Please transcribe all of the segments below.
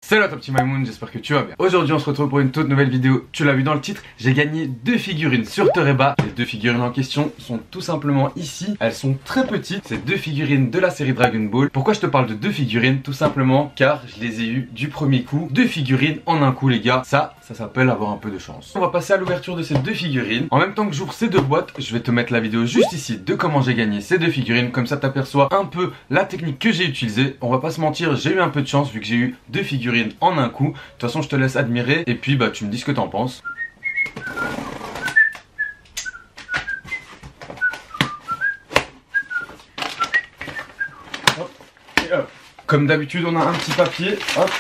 Salut à toi petit Maïmoun, j'espère que tu vas bien. Aujourd'hui on se retrouve pour une toute nouvelle vidéo. Tu l'as vu dans le titre, j'ai gagné 2 figurines sur Toreba. Les 2 figurines en question sont tout simplement ici. Elles sont très petites, c'est 2 figurines de la série Dragon Ball. Pourquoi je te parle de 2 figurines? Tout simplement car je les ai eues du premier coup. 2 figurines en un coup les gars, ça s'appelle avoir un peu de chance. On va passer à l'ouverture de ces 2 figurines. En même temps que j'ouvre ces 2 boîtes, je vais te mettre la vidéo juste ici de comment j'ai gagné ces 2 figurines. Comme ça t'aperçois un peu la technique que j'ai utilisée. On va pas se mentir, j'ai eu un peu de chance vu que j'ai eu 2 figurines en un coup. De toute façon je te laisse admirer et puis bah tu me dis ce que t'en penses. Hop, et hop. Comme d'habitude on a un petit papier, hop,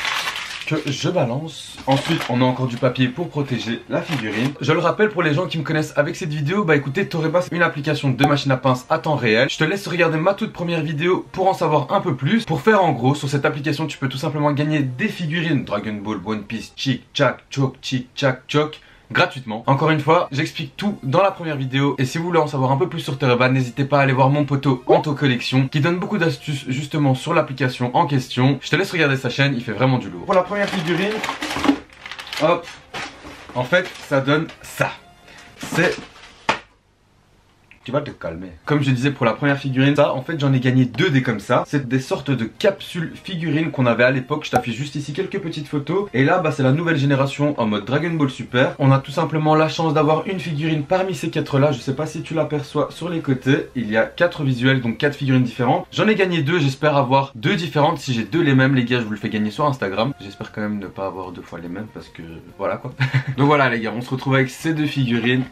que je balance. Ensuite on a encore du papier pour protéger la figurine. Je le rappelle pour les gens qui me connaissent avec cette vidéo, bah écoutez, Toreba c'est une application de machine à pince à temps réel. Je te laisse regarder ma toute première vidéo pour en savoir un peu plus. Pour faire en gros, sur cette application tu peux tout simplement gagner des figurines Dragon Ball, One Piece, Chick, Chak, Chok, Chick, Chak, Chok gratuitement. Encore une fois, j'explique tout dans la première vidéo et si vous voulez en savoir un peu plus sur Toreba, n'hésitez pas à aller voir mon poteau Anto Collection qui donne beaucoup d'astuces justement sur l'application en question. Je te laisse regarder sa chaîne, il fait vraiment du lourd. Pour la première figurine, hop, en fait ça donne ça. C'est... Tu vas te calmer. Comme je disais pour la première figurine, ça en fait j'en ai gagné 2 des comme ça. C'est des sortes de capsules figurines qu'on avait à l'époque. Je t'affiche juste ici quelques petites photos. Et là bah c'est la nouvelle génération en mode Dragon Ball Super. On a tout simplement la chance d'avoir une figurine parmi ces 4 là. Je sais pas si tu l'aperçois sur les côtés. Il y a 4 visuels, donc 4 figurines différentes. J'en ai gagné 2, j'espère avoir 2 différentes. Si j'ai 2 les mêmes les gars, je vous le fais gagner sur Instagram. J'espère quand même ne pas avoir 2 fois les mêmes parce que voilà quoi. Donc voilà les gars, on se retrouve avec ces 2 figurines.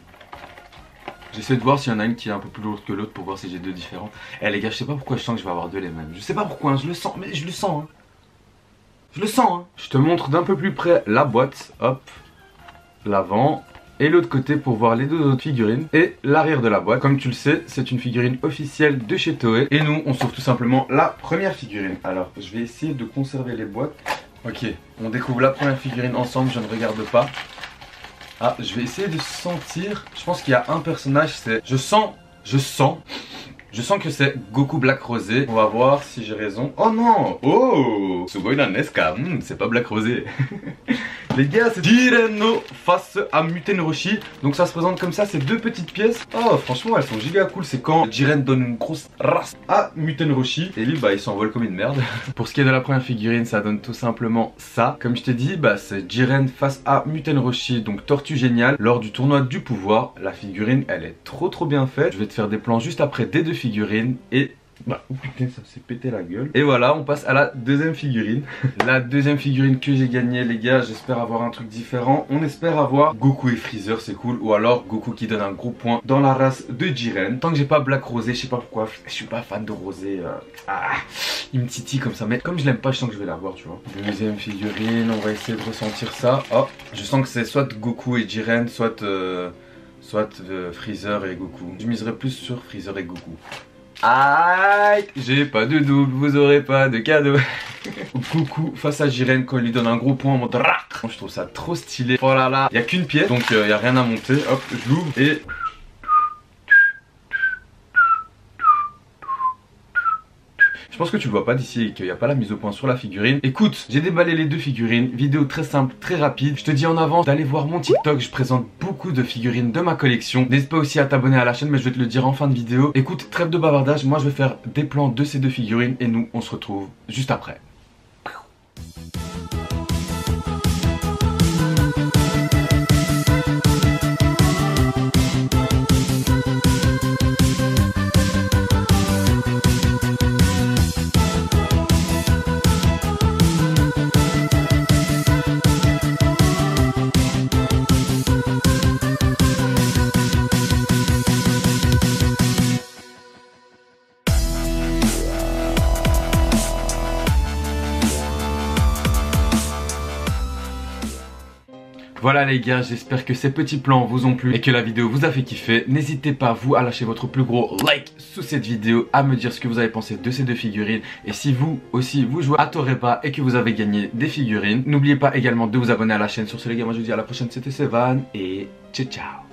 J'essaie de voir s'il y en a une qui est un peu plus lourde que l'autre pour voir si j'ai 2 différents. Eh les gars, je sais pas pourquoi je sens que je vais avoir 2 les mêmes. Je sais pas pourquoi, hein, je le sens, mais je le sens. Hein. Je le sens. Hein. Je te montre d'un peu plus près la boîte. Hop, l'avant et l'autre côté pour voir les 2 autres figurines. Et l'arrière de la boîte. Comme tu le sais, c'est une figurine officielle de chez Toei. Et nous, on sauve tout simplement la première figurine. Alors, je vais essayer de conserver les boîtes. Ok, on découvre la première figurine ensemble, je ne regarde pas. Ah, je vais essayer de sentir. Je pense qu'il y a un personnage, c'est... Je sens que c'est Goku Black Rosé. On va voir si j'ai raison. Oh non! Oh! Sugoi Naneska. C'est pas Black Rosé. Les gars, c'est Jiren no face à Muten Roshi. Donc ça se présente comme ça, c'est 2 petites pièces. Oh, franchement, elles sont giga cool. C'est quand Jiren donne une grosse race à Muten Roshi. Et lui, bah, il s'envole comme une merde. Pour ce qui est de la première figurine, ça donne tout simplement ça. Comme je t'ai dit, bah, c'est Jiren face à Muten Roshi. Donc Tortue Géniale. Lors du tournoi du pouvoir, la figurine, elle est trop bien faite. Je vais te faire des plans juste après des 2 figurines. Et... bah, oh putain, ça s'est pété la gueule. Et voilà, on passe à la deuxième figurine. La deuxième figurine que j'ai gagnée, les gars, j'espère avoir un truc différent. On espère avoir Goku et Freezer, c'est cool. Ou alors Goku qui donne un gros point dans la race de Jiren. Tant que j'ai pas Black Rosé, je sais pas pourquoi, je suis pas fan de Rosé. Il me titille comme ça. Mais comme je l'aime pas, je sens que je vais l'avoir, tu vois. Deuxième figurine, on va essayer de ressentir ça. Oh, je sens que c'est soit Goku et Jiren, soit Freezer et Goku. Je miserais plus sur Freezer et Goku. Aïe, j'ai pas de double, vous aurez pas de cadeau. Goku face à Jiren quand il lui donne un gros point en mode rack. Je trouve ça trop stylé. Oh là là, il y a qu'une pièce donc il y a rien à monter. Hop, je l'ouvre et... Je pense que tu le vois pas d'ici et qu'il n'y a pas la mise au point sur la figurine. Écoute, j'ai déballé les 2 figurines. Vidéo très simple, très rapide. Je te dis en avance d'aller voir mon TikTok. Je présente beaucoup de figurines de ma collection. N'hésite pas aussi à t'abonner à la chaîne, mais je vais te le dire en fin de vidéo. Écoute, trêve de bavardage. Moi, je vais faire des plans de ces 2 figurines et nous, on se retrouve juste après. Voilà les gars, j'espère que ces petits plans vous ont plu et que la vidéo vous a fait kiffer. N'hésitez pas vous à lâcher votre plus gros like sous cette vidéo, à me dire ce que vous avez pensé de ces 2 figurines. Et si vous aussi vous jouez à Toreba et que vous avez gagné des figurines, n'oubliez pas également de vous abonner à la chaîne. Sur ce les gars, moi je vous dis à la prochaine, c'était Sevan et ciao ciao.